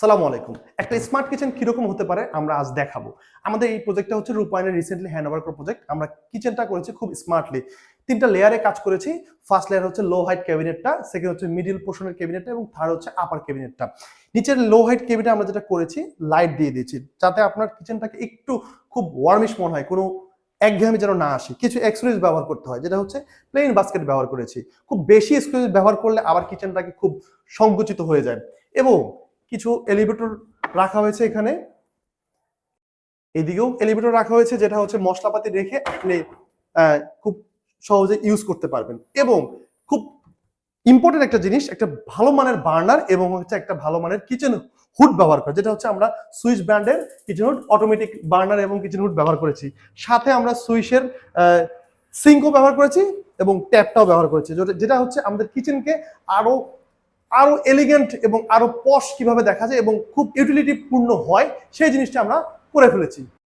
সালামু আলাইকুম। একটা স্মার্ট কিচেন কিরকম হতে পারে আমরা আজ দেখাবো। আমাদের এই প্রজেক্টটা হচ্ছে রূপায়ণের রিসেন্টলি হ্যান্ডওভার করা প্রজেক্ট। আমরা কিচেনটা করেছি খুব স্মার্টলি। ৩ টা লেয়ারে কাজ করেছি। ফার্স্ট লেয়ার হচ্ছে লো হাইট ক্যাবিনেটটা, সেকেন্ড হচ্ছে মিডল পোর্শনের ক্যাবিনেটটা এবং থার্ড হচ্ছে আপার ক্যাবিনেটটা। নিচের লো হাইট ক্যাবিনেটে আমরা যেটা করেছি লাইট দিয়ে দিয়েছি। যাতে আপনার কিচেনটাকে একটু খুব ওয়ার্মিশ মনে হয়, কোনো একঘেয়েমি যেন না আসে। কিছু এক্সেসরিজ ব্যবহার করতে হয়, যেটা হচ্ছে প্লেন বাস্কেট ব্যবহার করেছি। খুব বেশি এক্সেসরিজ ব্যবহার করলে আবার কিচেনটাকে খুব সংকুচিত হয়ে যায়। এবং কিছু এলিভেটর রাখা হয়েছে এখানে, এদিকেও এলিভেটর রাখা হয়েছে, যেটা হচ্ছে মশলাপাতি রেখে আপনি খুব সহজে ইউজ করতে পারবেন। এবং খুব ইম্পর্টেন্ট একটা জিনিস, একটা ভালো মানের বার্নার এবং হচ্ছে একটা ভালো মানের কিচেন হুড ব্যবহার করে, যেটা হচ্ছে আমরা সুইস ব্র্যান্ডের কিচেন হুড অটোমেটিক বার্নার এবং কিচেন হুড ব্যবহার করেছি। সাথে আমরা সুইসের সিঙ্কও ব্যবহার করেছি এবং ট্যাপটাও ব্যবহার করেছি, যেটা হচ্ছে আমাদের কিচেনকে আরো আরো এলিগেন্ট এবং আরো পশ কিভাবে দেখা যায় এবং খুব ইউটিলিটি পূর্ণ হয় সেই জিনিসটা আমরা করে ফেলেছি।